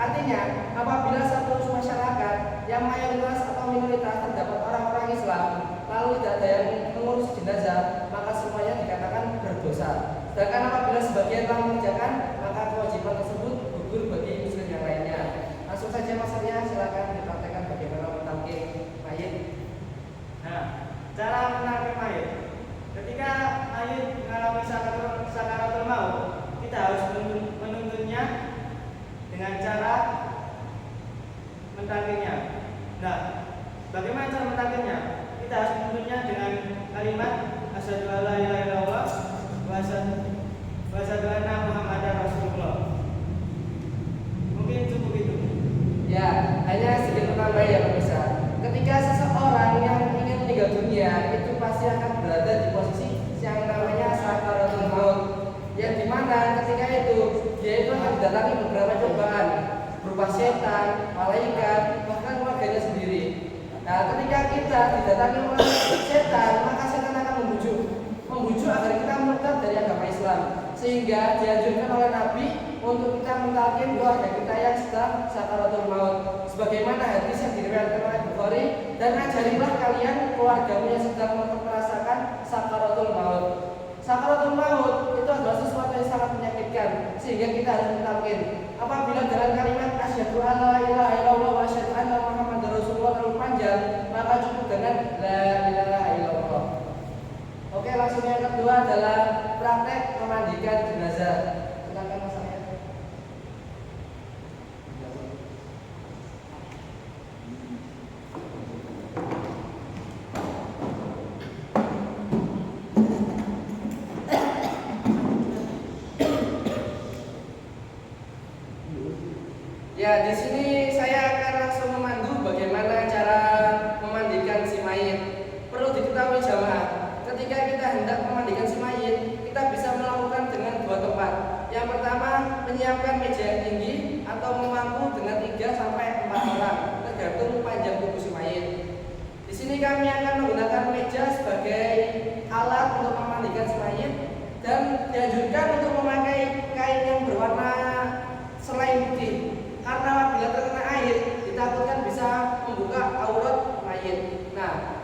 Artinya, apabila satu masyarakat yang mayoritas atau minoritas terdapat orang-orang Islam, lalu tidak ada yang mengurus jenazah, maka semuanya dikatakan berdosa. Sedangkan apabila sebagian telah mengerjakan, maka kewajiban tersebut gugur bagi muslim yang lainnya. Langsung saja Mas Arya, silakan dipraktekkan bagaimana mentalkin mayit. Nah, cara mentalkin mayit. Ketika mayit mengalami sakaratul maut, kita harus menuntunnya dengan cara mentalkinnya. Nah, bagaimana cara mentalkinnya? Kita harus menuntunnya dengan kalimat asyhadu alla ilaha illallah wa asyhadu anna muhammadar rasulullah. Mungkin cukup itu. Ya, hanya sedikit menambah ya pemirsa. Ketika seseorang yang ingin meninggal dunia itu pasti akan berada di posisi yang namanya sakaratul maut. Yang dimana ketika itu dia itu akan didatangi beberapa cobaan berupa setan, malaikat, bahkan keluarganya sendiri. Nah, ketika kita didatangi oleh setan, maka setan akan membujuk agar kita murtad dari agama Islam. Sehingga dianjurkan oleh Nabi untuk kita mentalkin keluarga kita yang sedang sakaratul maut. Sebagaimana hadis yang diriwayatkan oleh Bukhari, dan ajarilah kalian keluargamu yang sedang merasakan sakaratul maut. Sakaratul maut itu adalah sesuatu yang sangat menyakitkan, sehingga kita harus mentalkin. Apabila dalam kalimat asyhadu alla ilaha illallah wa asyhadu anna muhammadar rasulullah terlalu panjang, maka cukup dengan la ilaha illallah. Oke, langsung yang kedua adalah praktek memandikan jenazah. Silakan Mas Arya. Ya, di sini saya akan langsung memandu bagaimana cara memandikan si mayit. Perlu diketahui jamaah, ketika kita hendak memandikan si mayit, kita bisa melakukan dengan dua tempat. Yang pertama, menyiapkan meja yang tinggi atau memangku dengan 3 sampai 4 orang, tergantung panjang tubuh si mayit. Di sini kami akan menggunakan meja sebagai alat untuk memandikan si mayit, dan dianjurkan untuk memakai kain yang berwarna selai putih. Karena apabila terkena air, ditakutkan bisa membuka aurat mayit. Nah,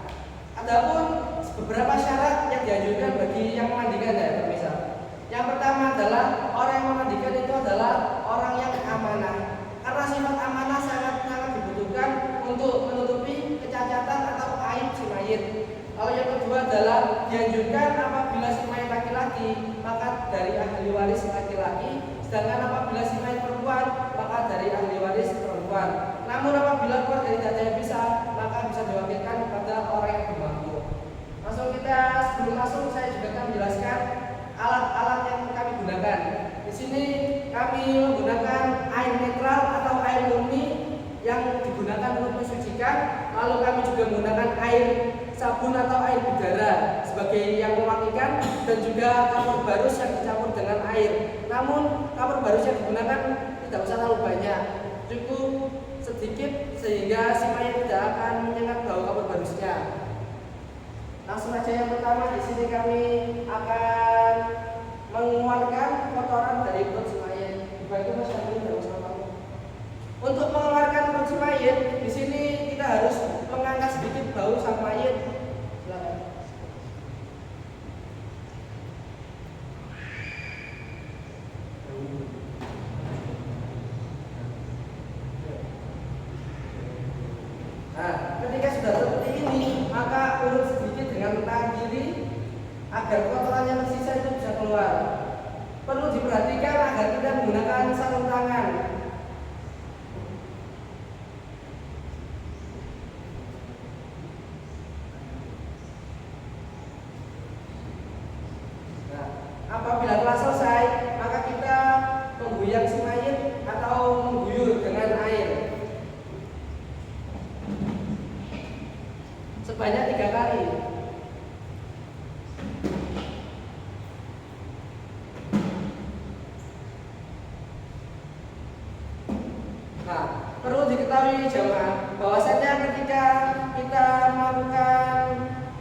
adapun beberapa syarat yang dianjurkan bagi yang memandikan ya pemirsa. Yang pertama adalah orang yang memandikan itu adalah orang yang amanah. Karena sifat amanah sangat dibutuhkan untuk menutupi kecacatan atau aib si mayit. Lalu yang kedua adalah dianjurkan apabila si mayit laki-laki, maka dari ahli waris laki-laki, sedangkan apabila si mayit perempuan, maka dari ahli waris perempuan. Namun apabila keluarga tidak ada yang bisa, maka bisa diwakilkan kepada orang yang bermampu. Langsung kita sebelum masuk, saya juga akan menjelaskan alat-alat yang kami gunakan. Di sini kami menggunakan air netral atau air murni yang digunakan untuk mensucikan. Lalu kami juga menggunakan air sabun atau air bidara sebagai yang mewangikan, dan juga kapur barus yang dicampur dengan air. Namun kapur barus yang digunakan tidak usah terlalu banyak, cukup sedikit sehingga si mayat tidak akan menyengat bau kapur barusnya. Langsung aja yang pertama, di sini kami akan mengeluarkan kotoran dari perut si mayat. Dibantu Mas Andri dan Mas Kamu. Untuk mengeluarkan perut si mayat, di sini kita harus mengangkat sedikit bau sang mayat. Silakan. Nah, ketika sudah seperti ini, maka urut sedikit dengan tangan kiri agar kotoran yang tersisa itu bisa keluar. Perlu diperhatikan agar kita menggunakan sarung tangan. Nah, apabila telah selesai, maka kita mengguyang si mayit atau mengguyur dengan air sebanyak 3 kali. Nah, perlu diketahui jemaah bahwasanya ketika kita melakukan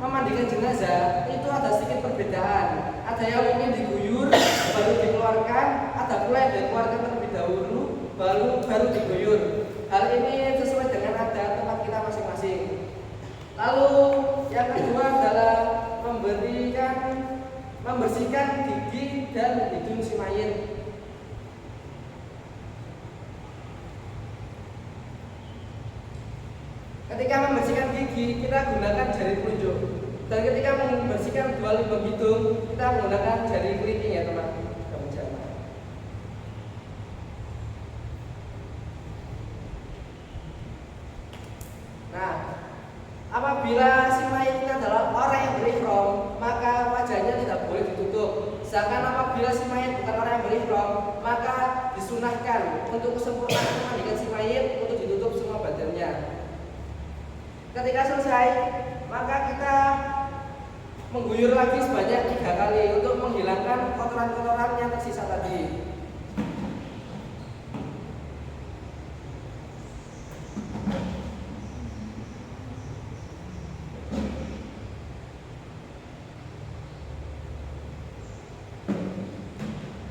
memandikan jenazah itu ada sedikit perbedaan. Ada yang ingin diguyur baru dikeluarkan, ada pula yang dikeluarkan terlebih dahulu baru diguyur. Hal ini sesuai dengan adat tempat kita masing-masing. Lalu yang kedua adalah membersihkan gigi dan hidung si mayit. Ketika membersihkan gigi, kita gunakan jari telunjuk. Dan ketika membersihkan dua lubang hidung, kita menggunakan jari kelingking ya teman. Nah, apabila si mayit ini adalah orang yang berihram, maka wajahnya tidak boleh ditutup. Sedangkan apabila si mayit bukan orang yang berihram, maka disunahkan untuk kesempurnaan memandikan si mayit untuk ditutup semua badannya. Ketika selesai, maka kita mengguyur lagi sebanyak 3 kali untuk menghilangkan kotoran-kotoran yang tersisa tadi.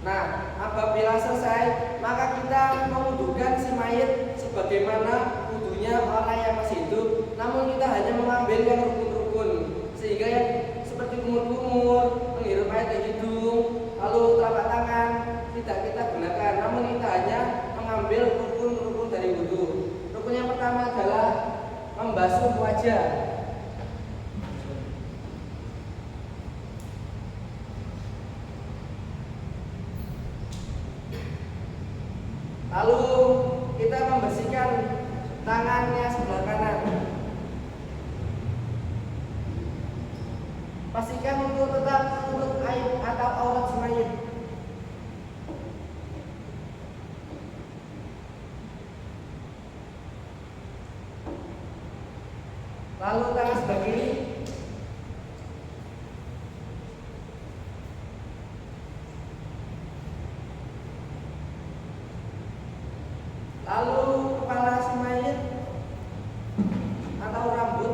Nah, apabila selesai, maka kita mewudukan si mayit sebagaimana wudunya orang yang masih hidup. Namun kita hanya mengambil yang rukun-rukun, sehingga yang seperti kumur-kumur, menghirup air dari hidung, lalu telapak tangan tidak kita gunakan. Namun kita hanya mengambil rukun-rukun dari wudu. Rukun yang pertama adalah membasuh wajah. Lalu kita membersihkan tangannya sebelah kanan. Pastikan untuk tetap menutup aib atau aurat si mayit. Lalu tangan sebelah kiri. Lalu kepala si mayit atau rambut.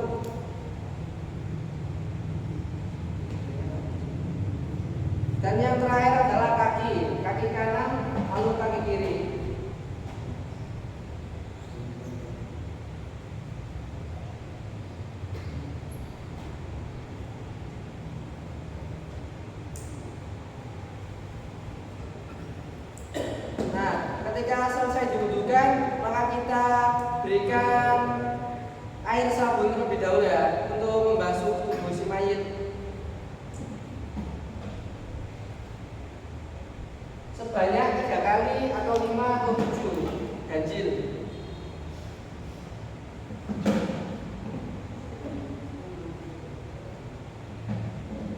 Dan yang terakhir adalah kaki kanan, lalu kaki kiri. Nah, ketika selesai diwudukan, maka kita berikan air sabun terlebih dahulu ya untuk membasuh tubuh si mayit. Sebanyak 3 kali atau 5 atau 7 ganjil.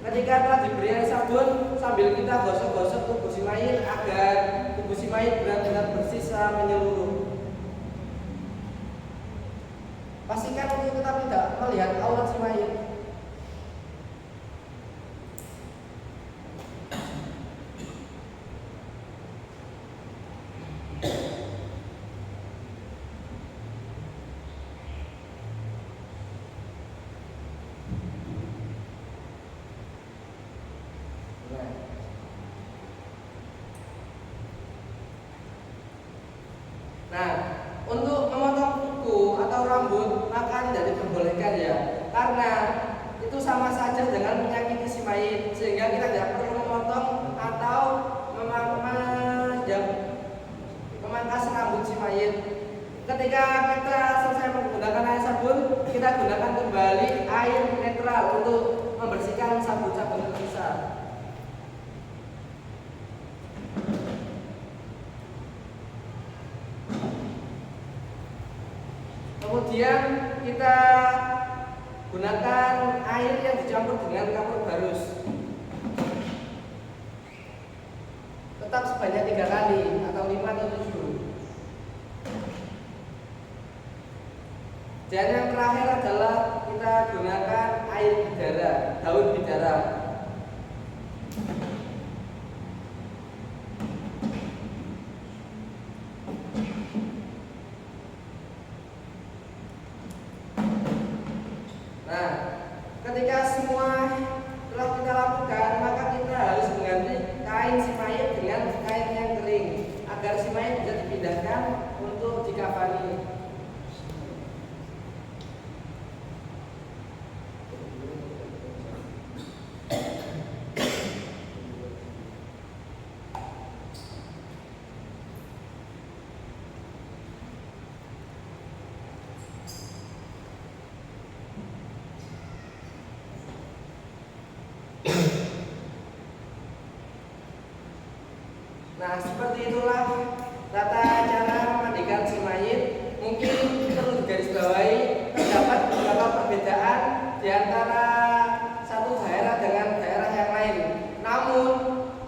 Ketika telah diberi air sabun, sambil kita gosok-gosok tubuh si mayit agar tubuh si mayit benar-benar bersih secara menyeluruh. Pastikan untuk tetap tidak melihat aurat si mayit. Nah, untuk memotong kuku atau rambut maka tidak diperbolehkan ya, karena itu sama saja dengan menyakiti si mayit, sehingga kita tidak perlu memotong atau memangkas rambut si mayit. Ketika kita selesai menggunakan air sabun, kita gunakan kembali air netral untuk membersihkan sabun-sabun tersisa. Kemudian kita gunakan air yang dicampur dengan kapur barus. Tetap sebanyak 3 kali atau 5 atau 7. Dan yang terakhir adalah kita gunakan air bidara, daun bidara. Nah, ketika semua telah kita lakukan, maka kita harus mengganti kain si mayit dengan kain yang kering agar si mayat bisa dipindahkan untuk dikafani. Nah, seperti itulah tata cara memandikan si mayit. Mungkin perlu digarisbawahi, terdapat beberapa perbedaan di antara satu daerah dengan daerah yang lain. Namun,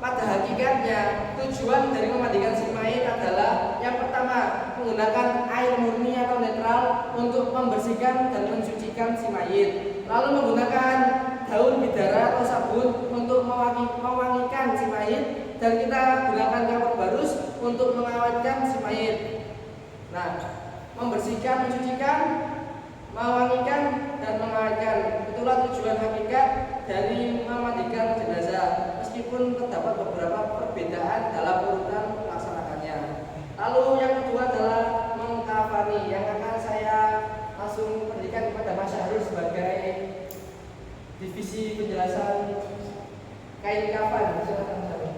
pada hakikatnya tujuan dari memandikan si mayit adalah yang pertama, menggunakan air murni atau netral untuk membersihkan dan mensucikan si mayit. Lalu menggunakan daun bidara atau sabun untuk mewangikan si mayit, dan kita gunakan kapur barus untuk mengawetkan si mayit. Nah, membersihkan, mensucikan, mewangikan, dan mengawetkan, itulah tujuan hakikat dari memandikan jenazah, meskipun terdapat beberapa perbedaan dalam urutan melaksanakannya. Lalu yang kedua adalah mengkafani, yang akan saya langsung berikan kepada Mas Syahrul sebagai divisi penjelasan kain kafan. Silakan Mas Syahrul.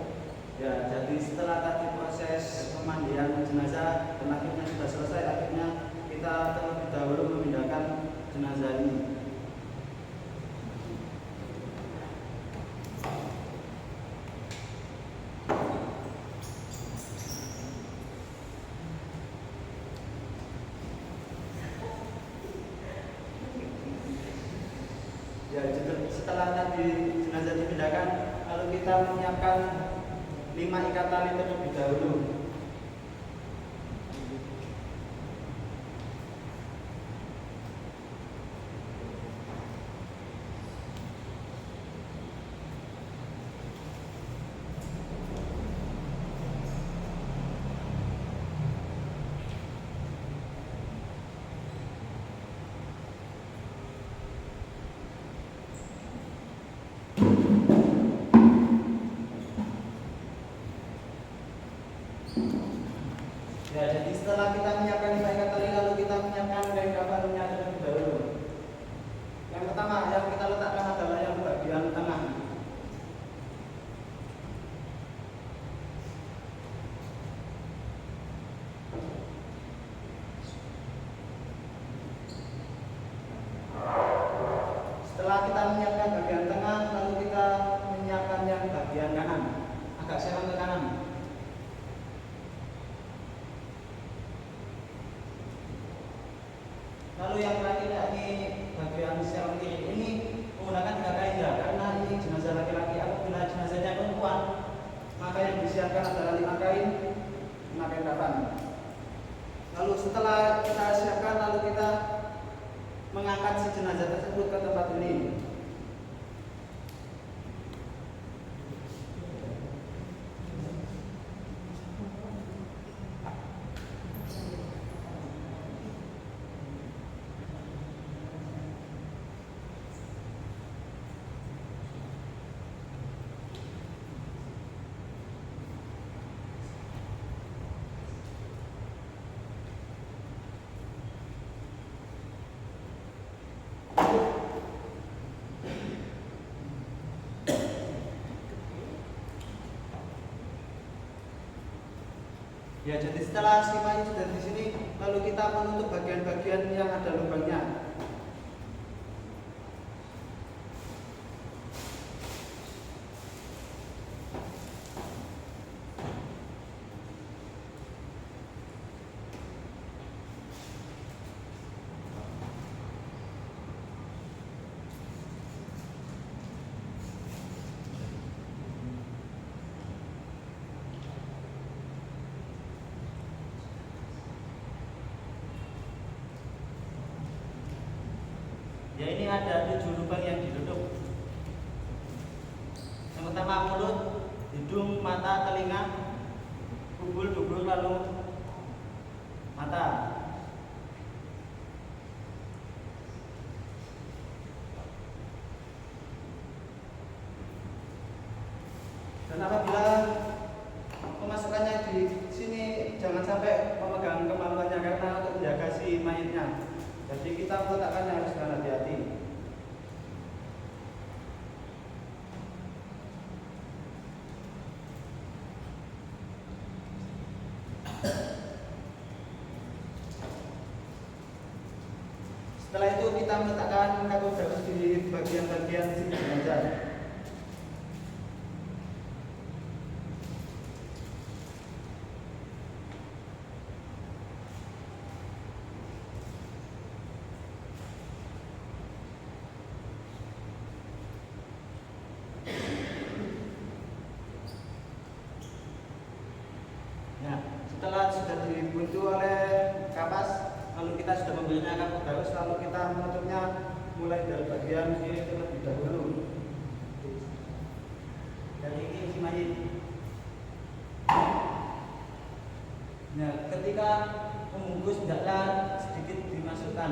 Ya, jadi setelah tadi proses pemandian jenazah dan akhirnya sudah selesai, akhirnya kita terlebih dahulu memindahkan jenazah ini. Ya, setelah tadi jenazah dipindahkan, lalu kita menyiapkan 5 ikat tali terlebih dahulu. Ya, jadi setelah kita menyiapkan 5 ikat tali, lalu kita menyiapkan kain kafannya terlebih dahulu. Yang pertama yang kita letakkan adalah yang bagian tengah. Setelah kita menyiapkan bagian tengah, lalu kita menyiapkan yang bagian kanan. Agak serong ke kanan. Lalu yang terakhir yakni bagian serong kiri ini menggunakan 3 kain ya, karena ini jenazah laki-laki. Apabila jenazahnya perempuan, maka yang disiapkan adalah 5 kain kafan. Lalu setelah kita siapkan, lalu kita mengangkat si jenazah tersebut ke tempat ini. Ya, jadi setelah si mayat sudah di sini, lalu kita menutup bagian-bagian yang ada lubangnya. Ya, ini ada 7 lubang yang ditutup. Yang pertama mulut, hidung, mata, telinga, bubul, lalu mata. Dan apabila pemasukannya di sini Jadi kita meletakkannya harus dengan hati-hati. Setelah itu kita meletakkan kakodrakus di bagian-bagian sini jenazah. Nah, setelah sudah dibuntu oleh kapas, lalu kita sudah membelinya kakodrakus, lalu kita menutupnya mulai dari bagian kiri terlebih dahulu. Dan ini si mayit. Nah, ketika membungkus hendaklah sedikit dimasukkan.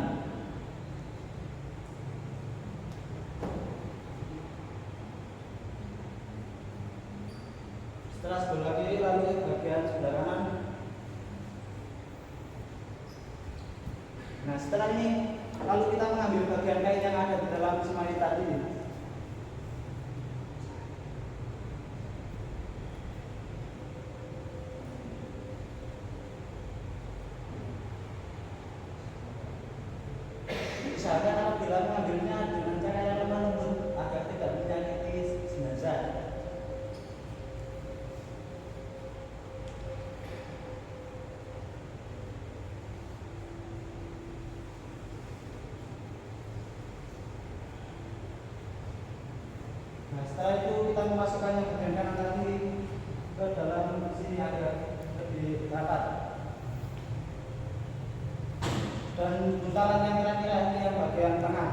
Setelah sebelah kiri lalu bagian sebelah kanan. Nah, setelah ini lalu kita mengambil bagian kain yang ada di dalam semai tadi. Usahakan apabila mengambilnya dengan cara yang lemah lembut agar tidak menyakiti jenazah. Nah, setelah itu kita memasukkannya bagian kanan tadi ke dalam sini agak lebih rapat. Dan buntalan yang kira-kira ini yang bagian tengah.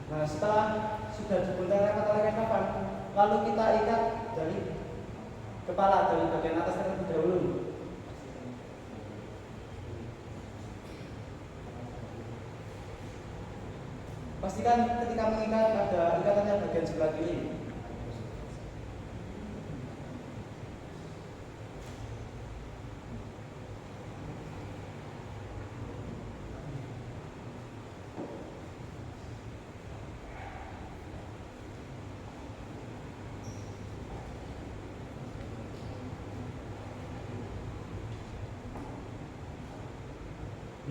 Nah, setelah sudah dibuntal rapat oleh kain kafan, lalu kita ikat dari kepala dari bagian atas terlebih dahulu. Pastikan ketika mengikat ada ikatannya bagian sebelah kiri.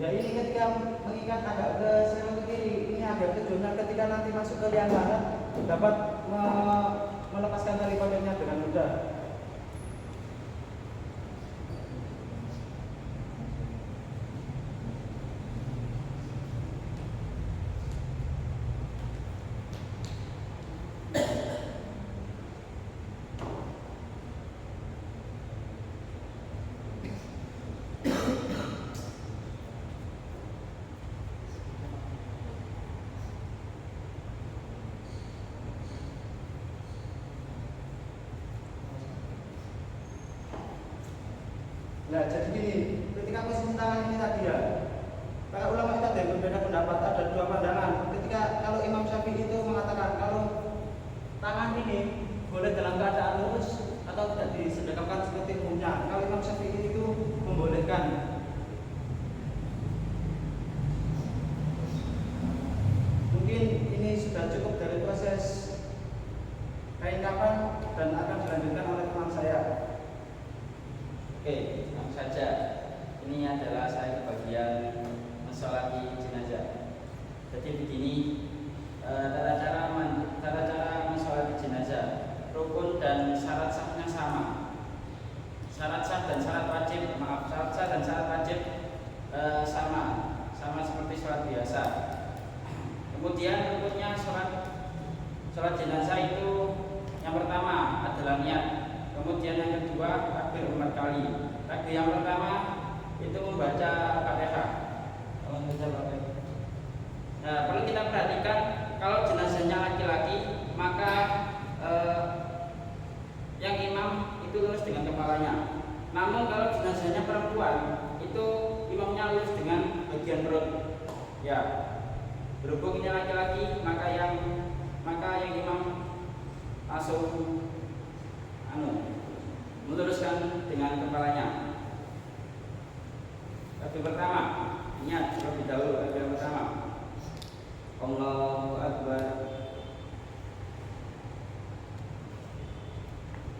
Ya, ini ketika mengikat agak ke sebelah kiri, ini agak tujuan ketika nanti masuk ke liang lahat dapat melepaskan tali kodenya dengan mudah. Nah, jadi gini, ketika posisi tangan ini tadi ya, para ulama kita ada berbeda pendapat, ada dua pandangan. Ketika kalau Imam Syafi'i itu mengatakan kalau tangan ini boleh dalam keadaan lurus atau tidak disedekapkan seperti umumnya. Kalau Imam Syafi'i itu membolehkan. Mungkin ini sudah cukup dari proses kain kafan dan akan dilanjutkan oleh teman saya. Oke, langsung saja. Ini adalah saya bagian mensolati jenazah. Jadi begini, tata cara mensolati jenazah, rukun dan syarat sahnya sama. Syarat sah dan syarat wajib, syarat sah dan syarat wajib sama seperti sholat biasa. Kemudian rukunnya sholat jenazah itu yang pertama adalah niat. Kemudian yang kedua takbir 4 kali. Takbir yang pertama itu membaca Fatihah. Nah, perlu kita perhatikan kalau jenazahnya laki-laki maka yang imam itu lurus dengan kepalanya. Namun kalau jenazahnya perempuan itu imamnya lurus dengan bagian perut. Ya. Berhubung ini laki-laki, maka yang imam langsung meluruskan dengan kepalanya. Takbir pertama, ingat terlebih dahulu takbir pertama. Allahu Akbar.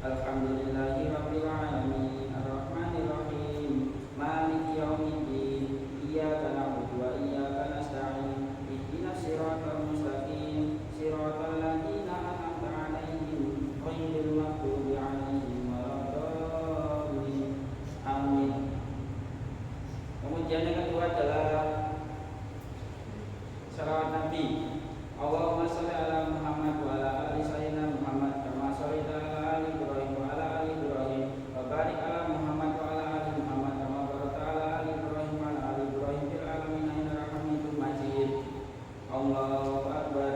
Alhamdulillahi Rabbil Alamin Ar-Rahmanir Rahim Maliki Yaumiddin Iyyaka na'budu wa iyyaka nasta'in Ihdinas siratal mustaqim Siratal ladzina an'amta 'alaihim ghairil maghdubi 'alaihim waladdallin. Amin. Kemudian yang kedua adalah salawat Nabi. Allahumma shalli ala Muhammad wa ala ali sayyidina Muhammad kama shallaita ala ali Ibrahim wa ala ali Ibrahim wa barik ala Muhammad wa ala ali Muhammad kama barakta ala ali Ibrahim wa ala ali Ibrahim fil alamin innaka Hamidum Majid. Allahu Akbar.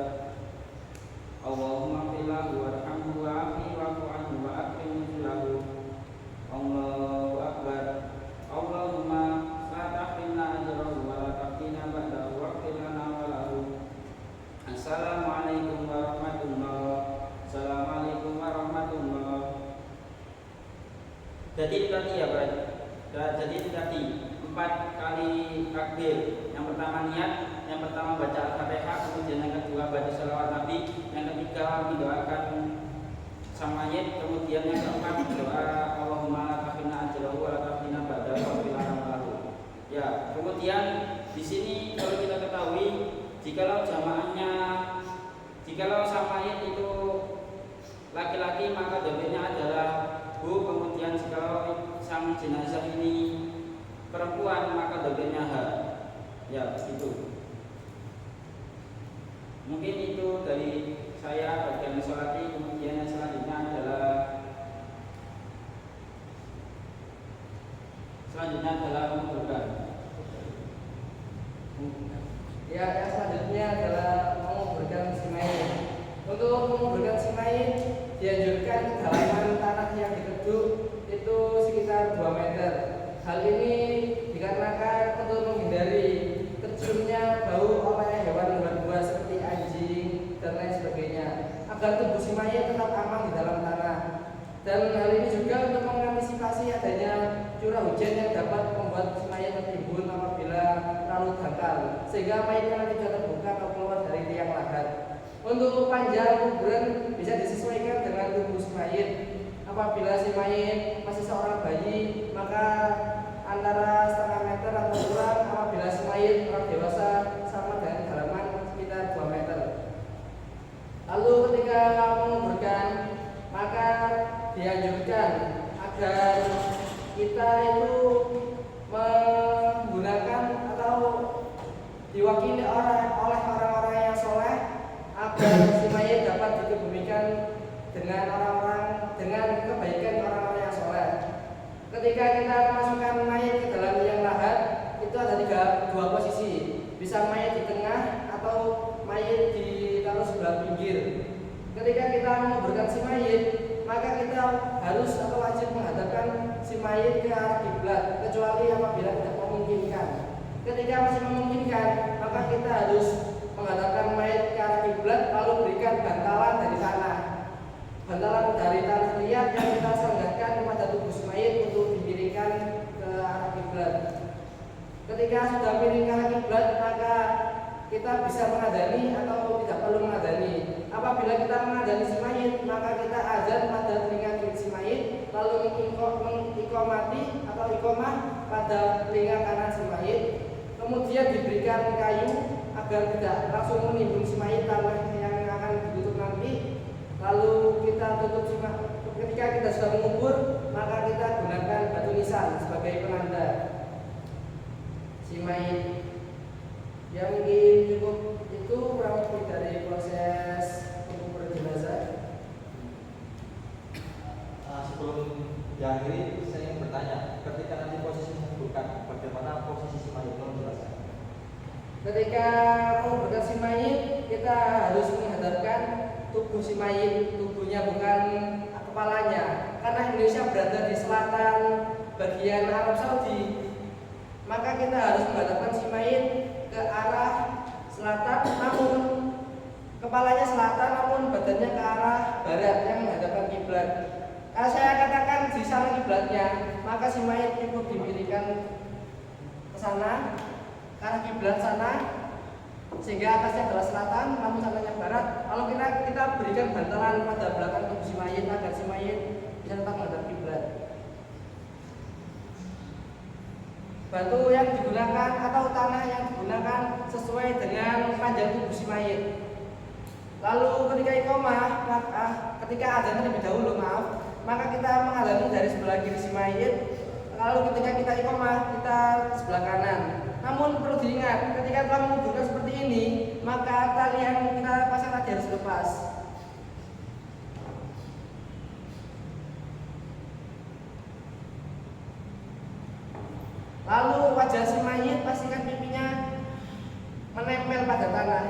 Allahumma ighfir lahu warhamhu wa'afihi wa'fu anhu wa akrim nuzulahu. Allahu Akbar. Allahumma la tahrimna ajrahu wa la taftina ba'dahu waghfir lana wa lahu. Assalamualaikum warahmatullahi. Assalamualaikum warahmatullahi. Jadi itu tadi ya, Bro. Jadi itu tadi 4 kali takbir. Yang pertama niat, yang pertama baca Al-Fatihah, kemudian yang kedua baca shalawat Nabi, yang ketiga mendoakan sang mayit, kemudian yang keempat doa Allahumma la tahrimna ajrahu wa la taftina ba'dahu waghfir lana wa lahu. Ya, kemudian di sini kalau kita ketahui jikalau sang mayit itu laki-laki maka domirnya adalah bu, kemudian jikalau sang jenazah ini perempuan maka domirnya ha. Ya, begitu. Mungkin itu dari saya bagian sholati. Kemudian yang selanjutnya adalah menguburkan. Ya, yang selanjutnya adalah menguburkan si mayit. Untuk menguburkan si mayit dianjurkan kedalaman tanah yang dikeduk itu sekitar 2 meter. Hal ini dikarenakan untuk menghindari terciumnya bau oleh hewan buas seperti anjing dan lain sebagainya, agar tubuh si mayit tetap aman di dalam tanah. Dan hal ini juga untuk mengantisipasi adanya curah hujan yang dapat membuat si mayit tertimbun apabila terlalu dangkal, sehingga mayitnya tidak terbuka atau keluar dari liang lahat. Untuk panjang kuburan bisa disesuaikan dengan tubuh si mayit. Apabila si mayit masih seorang bayi, maka antara setengah meter atau kurang. Apabila si mayit orang dewasa, sama dengan kedalaman sekitar 2 meter. Lalu ketika menguburkan, maka dianjurkan agar kita itu menggunakan atau diwakili oleh orang-orang yang soleh, agar si mayit dapat dikebumikan dengan kebaikan orang-orang yang soleh. Ketika kita memasukkan mayit ke dalam liang lahat, itu ada 2 posisi. Bisa mayit di tengah atau mayit ditaruh sebelah pinggir. Ketika kita menguburkan si mayit, maka kita harus atau wajib menghadapkan si mayit ke arah kiblat, kecuali apabila tidak memungkinkan. Ketika masih memungkinkan, maka kita harus menghadapkan mayit ke arah kiblat, lalu berikan bantalan dari tanah. Bantalan dari tanah liat yang kita sandarkan kepada tubuh si mayit untuk dimiringkan ke arah kiblat. Ketika sudah miring ke arah kiblat, maka kita bisa mengadani atau tidak perlu mengadani. Apabila kita mengadani si mayit, maka kita azan pada telinga kiri si mayit, lalu mengikomati atau ikomah pada telinga kanan si mayit. Kemudian diberikan kayu agar tidak langsung menimbun si mayit tanah yang akan ditutup nanti. Lalu kita tutup si mayit. Ketika kita sudah mengubur, maka kita gunakan batu nisan sebagai penanda si mayit. Ya, mungkin cukup itu kurang lebih dari proses penguburan jenazah. Sebelum diakhiri, saya ingin bertanya, ketika nanti posisi menguburkan, bagaimana posisi si mayit? Tolong jelaskan. Ketika menguburkan si mayit, kita harus menghadapkan tubuh si mayit, tubuhnya bukan kepalanya, karena Indonesia berada di selatan bagian Arab Saudi. Maka kita harus menghadapkan si mayit ke arah selatan, badannya ke arah barat yang menghadapkan kiblat. Kalau saya katakan di sana kiblatnya, maka si mayit cukup dimiringkan ke sana, ke arah kiblat sana, sehingga atasnya adalah selatan, namun sananya barat. Lalu kita berikan bantalan pada belakang tubuh si mayit agar si mayit bisa tetap menghadap kiblat. Batu yang digunakan atau tanah yang digunakan sesuai dengan panjang tubuh si mayit. Lalu ketika iqomah, ketika adzan terlebih dahulu, maka kita mengadani dari sebelah kiri si mayit. Lalu ketika kita iqomah, kita sebelah kanan. Namun perlu diingat, ketika telah menguburkan seperti ini, maka tali yang kita pasang tadi harus lepas. Lalu wajah si mayit pastikan pipinya menempel pada tanah.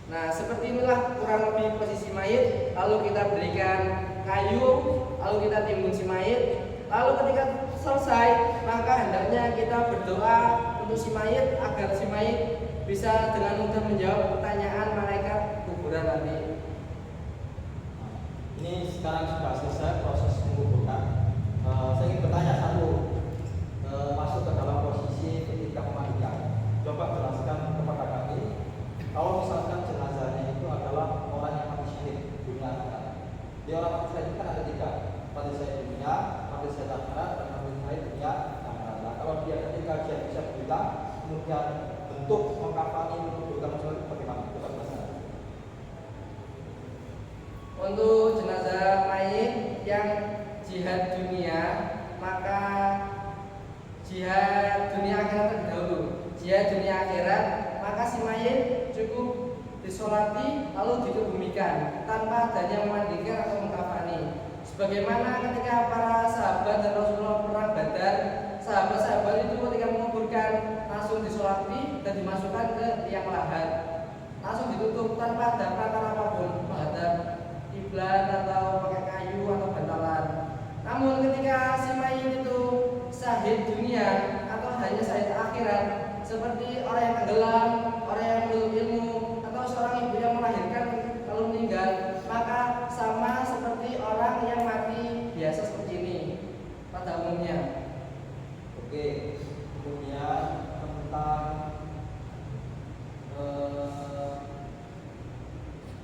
Nah, seperti inilah kurang lebih posisi mayit. Lalu kita berikan kayu, lalu kita timbun si mayit. Lalu ketika selesai, maka hendaknya kita berdoa untuk si mayit agar si mayit bisa dengan mudah menjawab pertanyaan malaikat kuburan nanti. Ini sekarang sudah selesai proses menguburkan. Saya ingin bertanya satu, masuk ke dalam posisi ketika memandikan. Coba jelaskan kepada kami, kalau misalkan jenazahnya itu adalah orang yang mati syahid dunia akhirat. Dia orang mati syahid kan ada tiga, mati syahid dunia, mati syahid akhirat, dan mati syahid dunia akhirat. Nah, kalau dia ketika dia bisa bilang, kemudian bentuk mengkafani menunjukkan sesuatu bagaimana? Coba jelaskan. Untuk jenazah mayit yang jihad dunia, maka jihad dunia akhirat terlebih dahulu. Jihad dunia akhirat, maka si mayit cukup disolati lalu dikebumikan tanpa adanya memandikan atau mengkafani. Sebagaimana ketika para sahabat dan Rasulullah perang Badar, sahabat-sahabat itu ketika menguburkan langsung disolati dan dimasukkan ke liang lahat, langsung ditutup tanpa ada perantara apapun, menghadap kiblat atau pakai kayu atau bantalan. Namun ketika si mayit itu syahid dunia atau hanya syahid akhirat, seperti orang yang tenggelam, orang yang menuntut ilmu, atau seorang ibu yang melahirkan lalu meninggal, maka sama seperti orang yang mati biasa seperti ini pada umumnya. Oke, kemudian tentang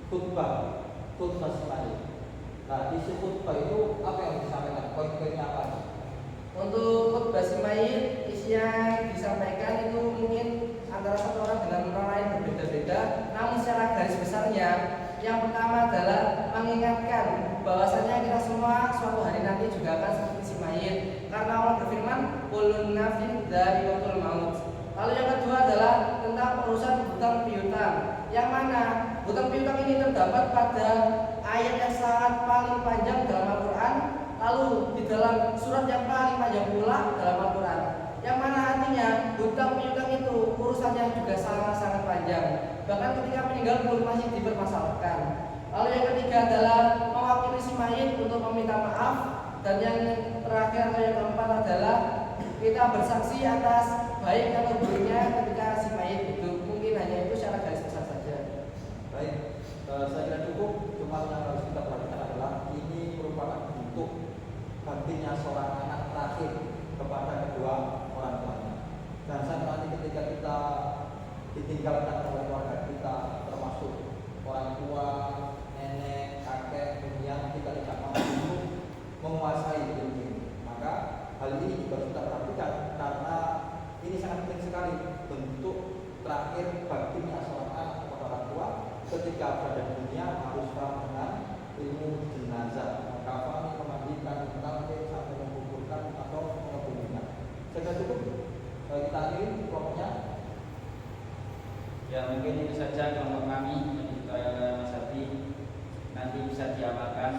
khutbah semadi. Nah, isi khutbah itu apa yang disampaikan? Poin-poinnya apa? Untuk khutbah si mayit, isi yang disampaikan itu mungkin antara satu orang dengan orang lain berbeda-beda. Namun secara garis besarnya, yang pertama adalah mengingatkan bahwasanya kita semua suatu hari nanti juga akan seperti si mayit. Karena Allah berfirman, "Kullun nafsin dha'iqatul maut." Lalu yang kedua adalah tentang urusan hutang piutang, yang mana hutang piutang ini terdapat pada ayat yang sangat paling panjang dalam Al-Quran, lalu di dalam surat yang paling panjang pula dalam Al-Quran, yang mana artinya hutang piutang itu urusannya juga sangat-sangat panjang, bahkan ketika meninggal pun masih dipermasalahkan. Lalu yang ketiga adalah mewakili si mayit untuk meminta maaf, dan yang terakhir atau yang keempat adalah kita bersaksi atas baik atau buruknya ketika si mayit hidup. Mungkin hanya itu secara garis besar saja. Baik, saya kira cukup. Cuma yang harus kita perhatikan adalah ini merupakan bentuk baktinya seorang anak terakhir kepada kedua orang tuanya. Dan saat nanti ketika kita ditinggalkan oleh keluarga kita, termasuk orang tua, nenek, kakek, kemudian kita tidak mampu menguasai ilmu ini, maka hal ini juga kita perhatikan karena ini sangat penting sekali bentuk terakhir baktinya seorang anak kepada orang tua ketika berada di dunia harus paham dengan ilmu jenazah, mengkafani, memandikan, mentalkin, sampai menguburkan atau mengebumikan. Saya cukup kita akhiri kelompoknya. Ya, mungkin itu saja kelompok kami. Mas Hadi nanti bisa diamalkan.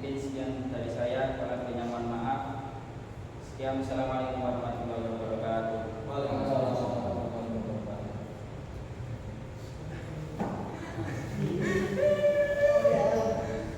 Mungkin sekian dari saya, kalau lebihnya mohon maaf. Sekian, assalamualaikum warahmatullahi wabarakatuh.